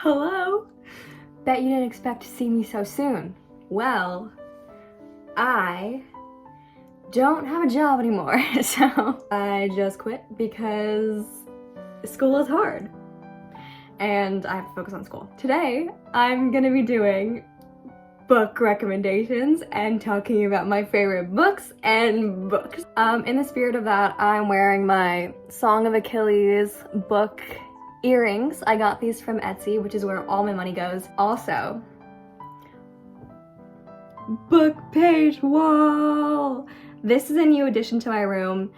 Hello? Bet you didn't expect to see me so soon. Well, I don't have a job anymore, so I just quit because school is hard and I have to focus on school. Today, I'm gonna be doing book recommendations and talking about my favorite books and books. In the spirit of that, I'm wearing my Song of Achilles book earrings. I got these from Etsy, which is where all my money goes. Also, book page wall. This is a new addition to my room,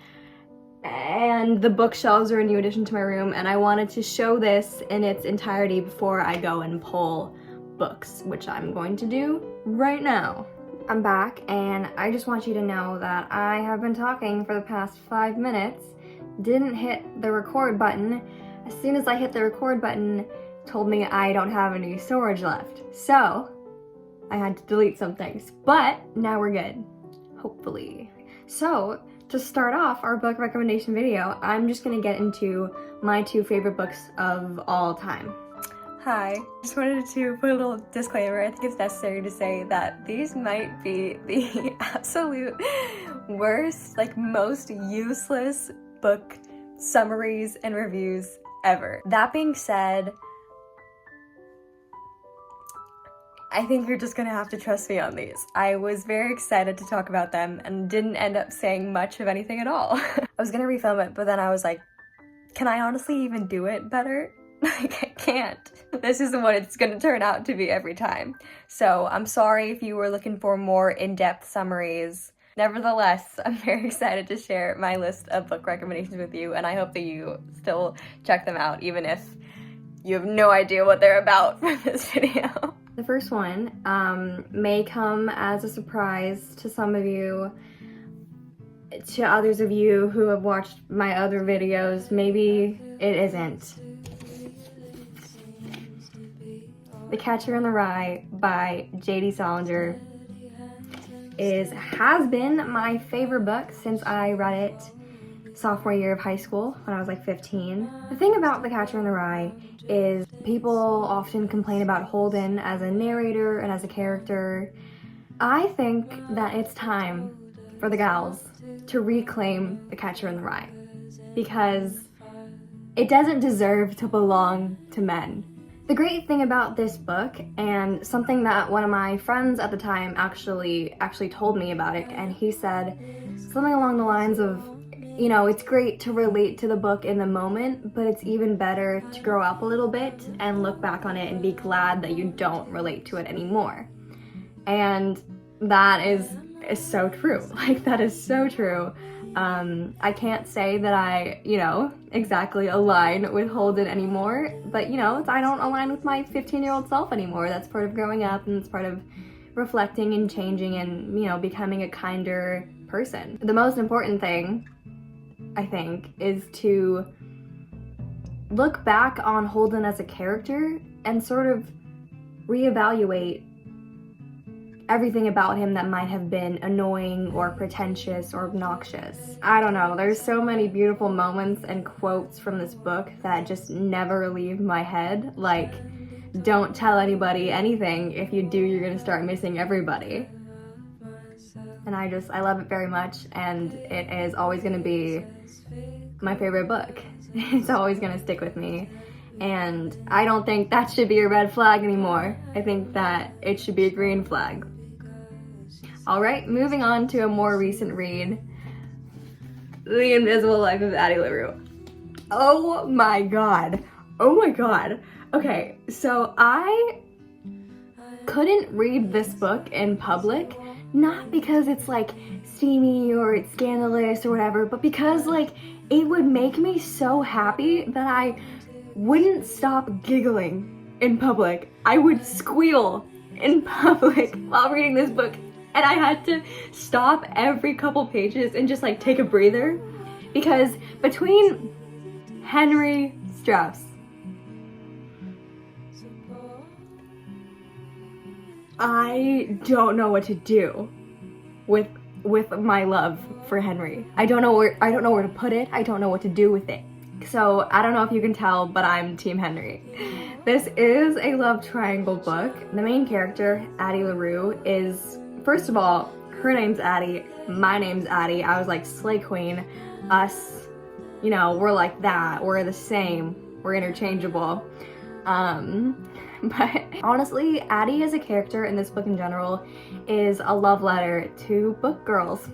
and the bookshelves are a new addition to my room, and I wanted to show this in its entirety before I go and pull books, which I'm going to do right now. I'm back, and I just want you to know that I have been talking for the past 5 minutes, didn't hit the record button. As soon as I hit the record button, it told me I don't have any storage left. So I had to delete some things, but now we're good, hopefully. So to start off our book recommendation video, I'm just gonna get into my 2 favorite books of all time. Hi, just wanted to put a little disclaimer. I think it's necessary to say that these might be the absolute worst, most useless book summaries and reviews ever. That being said, I think you're just gonna have to trust me on these. I was very excited to talk about them and didn't end up saying much of anything at all. I was gonna refilm it, but then I was like, can I honestly even do it better? I can't. This is what it's gonna turn out to be every time. So I'm sorry if you were looking for more in-depth summaries. Nevertheless, I'm very excited to share my list of book recommendations with you, and I hope that you still check them out, even if you have no idea what they're about for this video. The first one may come as a surprise to some of you, to others of you who have watched my other videos. Maybe it isn't. The Catcher in the Rye by J.D. Salinger has been my favorite book since I read it sophomore year of high school when I was 15. The thing about The Catcher in the Rye is people often complain about Holden as a narrator and as a character. I think that it's time for the gals to reclaim The Catcher in the Rye because it doesn't deserve to belong to men. The great thing about this book, and something that one of my friends at the time actually told me about it, and he said something along the lines of, you know, it's great to relate to the book in the moment, but it's even better to grow up a little bit and look back on it and be glad that you don't relate to it anymore. And that is so true. That is so true. I can't say that I, exactly align with Holden anymore, but I don't align with my 15-year-old self anymore. That's part of growing up, and it's part of reflecting and changing and, becoming a kinder person. The most important thing, I think, is to look back on Holden as a character and sort of reevaluate everything about him that might have been annoying or pretentious or obnoxious. I don't know, there's so many beautiful moments and quotes from this book that just never leave my head. Don't tell anybody anything. If you do, you're gonna start missing everybody. And I love it very much, and it is always gonna be my favorite book. It's always gonna stick with me. And I don't think that should be a red flag anymore. I think that it should be a green flag. All right, moving on to a more recent read, The Invisible Life of Addie Larue. Oh my god. Okay, so I couldn't read this book in public, not because it's steamy or it's scandalous or whatever, but because it would make me so happy that I wouldn't stop giggling in public. I would squeal in public while reading this book, and I had to stop every couple pages and just take a breather, because between Henry Strauss, I don't know what to do with my love for Henry. I don't know where to put it. I don't know what to do with it. So I don't know if you can tell, but I'm Team Henry. This is a love triangle book. The main character, Addie Larue, is, first of all, her name's Addie, my name's Addie. I was like, slay queen, us, you know, we're like that, we're the same, we're interchangeable. But honestly, Addie as a character in this book in general is a love letter to book girls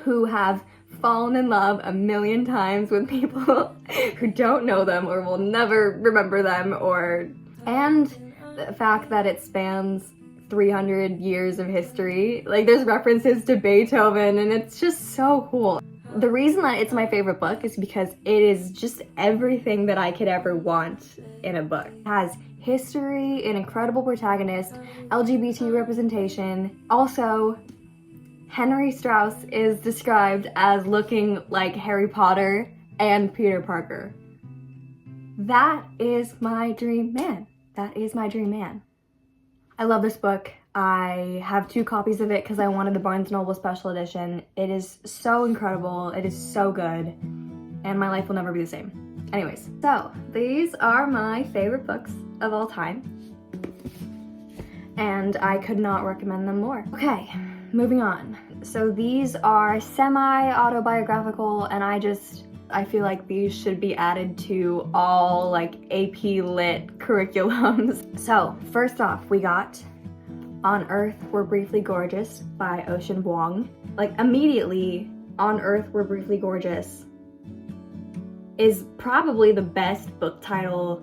who have fallen in love a million times with people who don't know them or will never remember them, and the fact that it spans 300 years of history. Like, there's references to Beethoven, and it's just so cool. The reason that it's my favorite book is because it is just everything that I could ever want in a book. It has history, an incredible protagonist, LGBT representation. Also, Henry Strauss is described as looking like Harry Potter and Peter Parker. That is my dream man. That is my dream man. I love this book. I have 2 copies of it because I wanted the Barnes & Noble special edition. It is so incredible. It is so good. And my life will never be the same. Anyways, so these are my favorite books of all time. And I could not recommend them more. Okay, moving on. So these are semi-autobiographical, and I feel like these should be added to all like AP Lit curriculums. So first off, we got On Earth We're Briefly Gorgeous by Ocean Vuong. Like, immediately, On Earth We're Briefly Gorgeous is probably the best book title,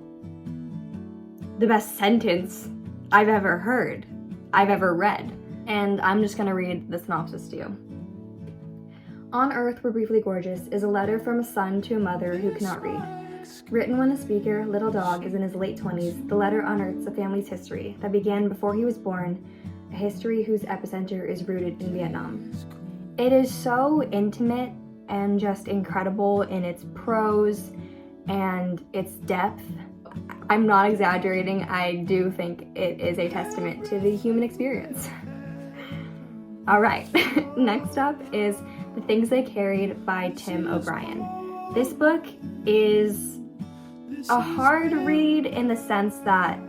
the best sentence I've ever heard, I've ever read. And I'm just gonna read the synopsis to you. On Earth We're Briefly Gorgeous is a letter from a son to a mother who cannot read. Written when the speaker, Little Dog, is in his late 20s, the letter unearths a family's history that began before he was born, a history whose epicenter is rooted in Vietnam. It is so intimate and just incredible in its prose and its depth. I'm not exaggerating, I do think it is a testament to the human experience. All right, next up is The Things They Carried by Tim O'Brien. This book is a hard read in the sense that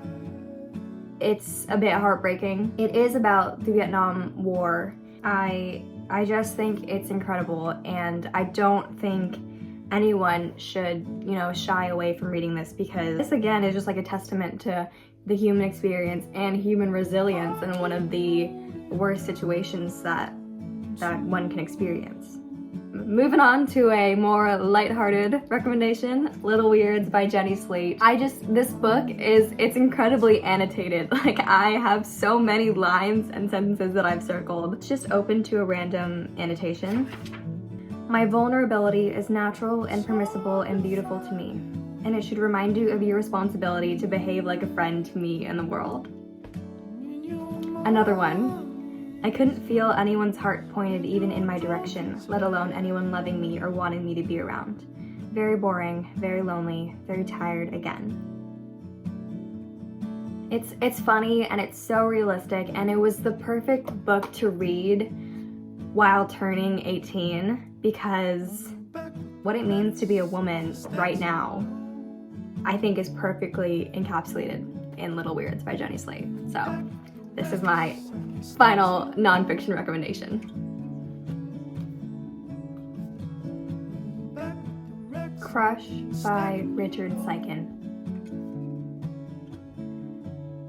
it's a bit heartbreaking. It is about the Vietnam War. I just think it's incredible, and I don't think anyone should, you know, shy away from reading this, because this again is just like a testament to the human experience and human resilience in one of the worst situations that one can experience. Moving on to a more lighthearted recommendation, Little Weirds by Jenny Slate. This book it's incredibly annotated. Like, I have so many lines and sentences that I've circled. It's just open to a random annotation. My vulnerability is natural and permissible and beautiful to me, and it should remind you of your responsibility to behave like a friend to me and the world. Another one. I couldn't feel anyone's heart pointed even in my direction, let alone anyone loving me or wanting me to be around. Very boring, very lonely, very tired again. It's funny and it's so realistic, and it was the perfect book to read while turning 18, because what it means to be a woman right now, I think, is perfectly encapsulated in Little Weirds by Jenny Slate. So this is my final nonfiction recommendation. Crush by Richard Scythe.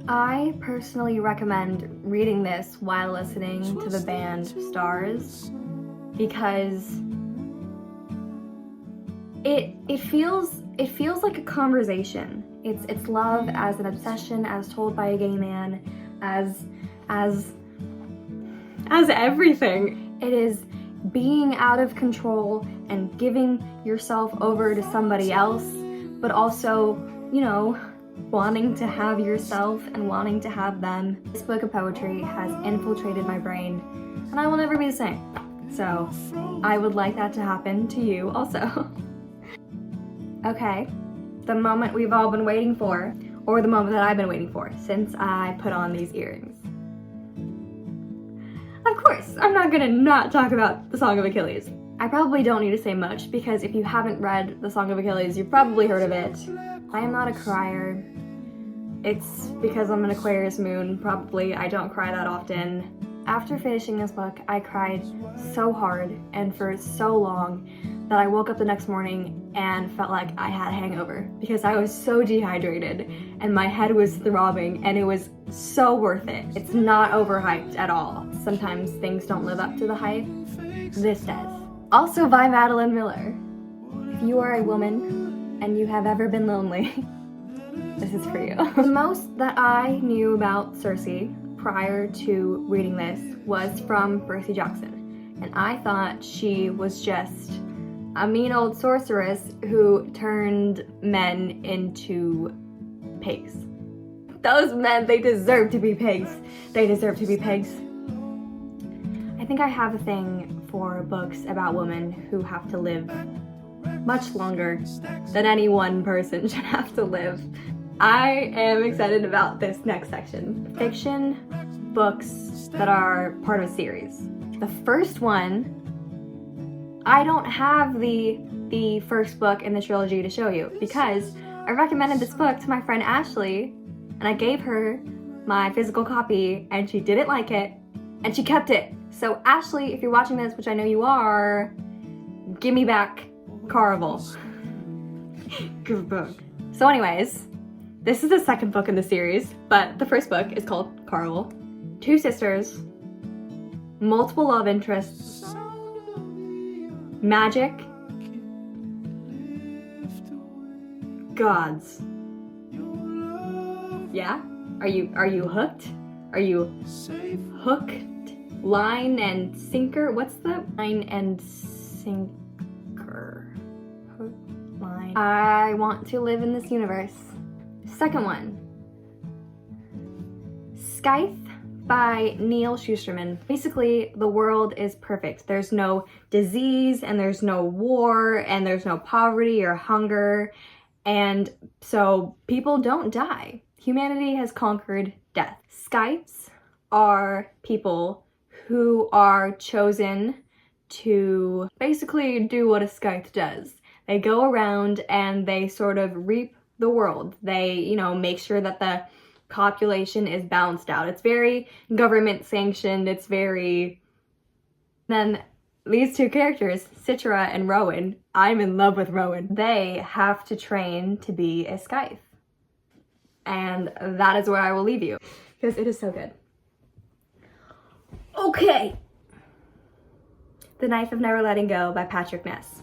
I personally recommend reading this while listening to the band Stars, because it feels like a conversation. It's love as an obsession, as told by a gay man, as everything. It is being out of control and giving yourself over to somebody else, but also, you know, wanting to have yourself and wanting to have them. This book of poetry has infiltrated my brain, and I will never be the same. So I would like that to happen to you also. Okay, the moment we've all been waiting for, or the moment that I've been waiting for since I put on these earrings. Of course, I'm not gonna not talk about the Song of Achilles. I probably don't need to say much, because if you haven't read the Song of Achilles, you've probably heard of it. I am not a crier. It's because I'm an Aquarius moon, probably. I don't cry that often. After finishing this book, I cried so hard and for so long that I woke up the next morning and felt like I had a hangover because I was so dehydrated and my head was throbbing, and it was so worth it. It's not overhyped at all. Sometimes things don't live up to the hype. This does. Also by Madeline Miller. If you are a woman and you have ever been lonely, this is for you. The most that I knew about Cersei prior to reading this was from Percy Jackson, and I thought she was just a mean old sorceress who turned men into pigs. Those men, they deserve to be pigs. They deserve to be pigs. I think I have a thing for books about women who have to live much longer than any one person should have to live. I am excited about this next section. Fiction books that are part of a series. The first one, I don't have the first book in the trilogy to show you because I recommended this book to my friend Ashley, and I gave her my physical copy and she didn't like it and she kept it. So Ashley, if you're watching this, which I know you are, give me back Caraval. Good book. So anyways, this is the second book in the series, but the first book is called Caraval. Two sisters, multiple love interests, magic, gods. Yeah? Are you hooked? Are you hooked? Line and sinker? What's the line and sinker? Hook, line. I want to live in this universe. Second one. Scythe by Neal Shusterman. Basically, the world is perfect. There's no disease, and there's no war, and there's no poverty or hunger, and so people don't die. Humanity has conquered death. Scythes are people who are chosen to basically do what a scythe does. They go around and they sort of reap the world. They, you know, make sure that the population is balanced out. It's very government sanctioned. It's very... Then these two characters, Citra and Rowan, I'm in love with Rowan. They have to train to be a scythe. And that is where I will leave you because it is so good. Okay. The Knife of Never Letting Go by Patrick Ness.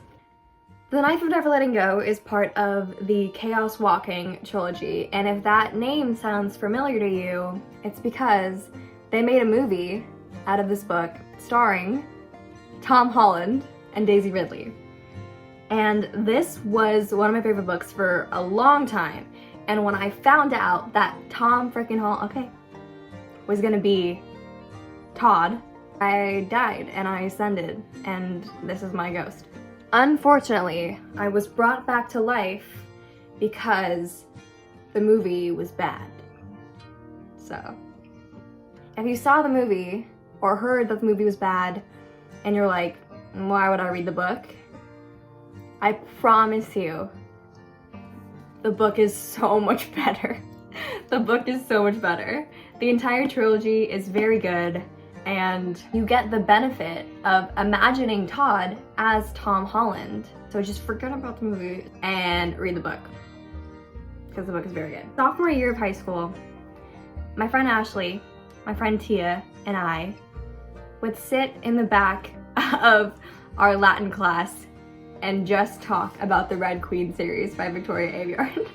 The Knife of Never Letting Go is part of the Chaos Walking trilogy, and if that name sounds familiar to you, it's because they made a movie out of this book starring Tom Holland and Daisy Ridley. And this was one of my favorite books for a long time, and when I found out that Tom freaking Holland, was gonna be Todd, I died and I ascended, and this is my ghost. Unfortunately, I was brought back to life because the movie was bad. So, if you saw the movie or heard that the movie was bad and you're like, why would I read the book? I promise you, the book is so much better. The book is so much better. The entire trilogy is very good, and you get the benefit of imagining Todd as Tom Holland. So just forget about the movie and read the book, because the book is very good. Sophomore year of high school, my friend Ashley, my friend Tia, and I would sit in the back of our Latin class and just talk about the Red Queen series by Victoria Aveyard.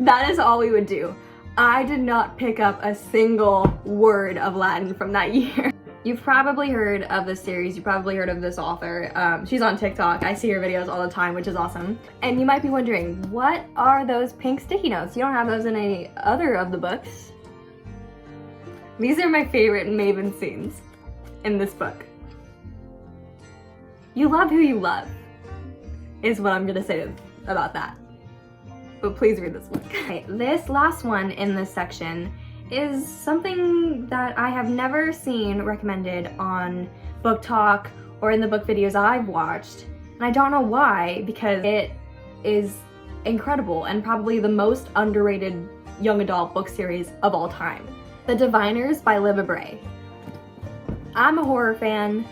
That is all we would do. I did not pick up a single word of Latin from that year. You've probably heard of this series, you probably heard of this author. She's on TikTok, I see her videos all the time, which is awesome. And you might be wondering, what are those pink sticky notes? You don't have those in any other of the books. These are my favorite Maven scenes in this book. You love who you love, is what I'm gonna say about that. But please read this book. Okay, this last one in this section is something that I have never seen recommended on Book Talk or in the book videos I've watched. And I don't know why, because it is incredible and probably the most underrated young adult book series of all time. The Diviners by Bray. I'm a horror fan,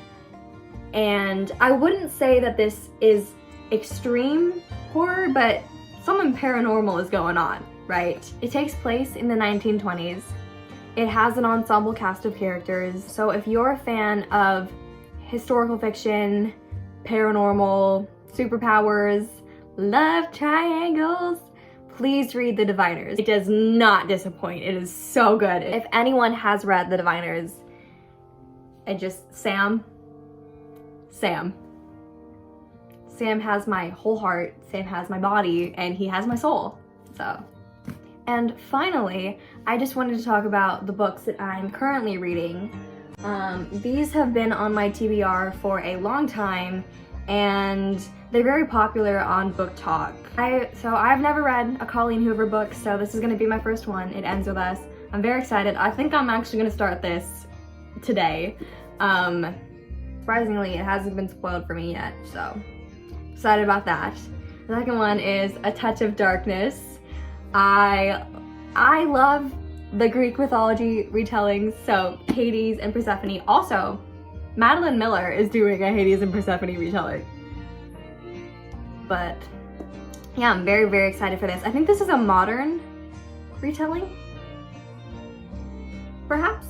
and I wouldn't say that this is extreme horror, but something paranormal is going on, right? It takes place in the 1920s. It has an ensemble cast of characters, so if you're a fan of historical fiction, paranormal, superpowers, love triangles, please read The Diviners. It does not disappoint. It is so good. If anyone has read The Diviners, and just Sam has my whole heart, Sam has my body, and he has my soul, so. And finally, I just wanted to talk about the books that I'm currently reading. These have been on my TBR for a long time, and they're very popular on Book Talk. So I've never read a Colleen Hoover book, so this is gonna be my first one. It Ends With Us. I'm very excited. I think I'm actually gonna start this today. Surprisingly, it hasn't been spoiled for me yet, so excited about that. The second one is A Touch of Darkness. I love the Greek mythology retellings, so Hades and Persephone. Also, Madeline Miller is doing a Hades and Persephone retelling. But yeah, I'm very, very excited for this. I think this is a modern retelling, perhaps.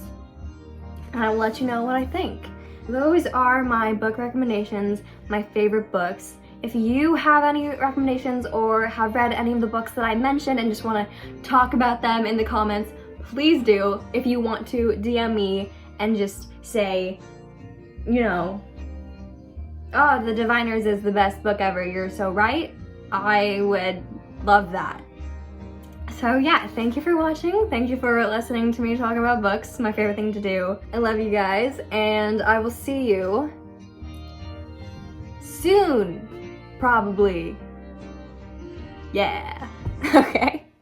And I will let you know what I think. Those are my book recommendations, my favorite books. If you have any recommendations or have read any of the books that I mentioned and just want to talk about them in the comments, please do. If you want to DM me and just say, you know, oh, The Diviners is the best book ever, you're so right, I would love that. So yeah, thank you for watching. Thank you for listening to me talk about books, my favorite thing to do. I love you guys, and I will see you soon, probably. Yeah, okay.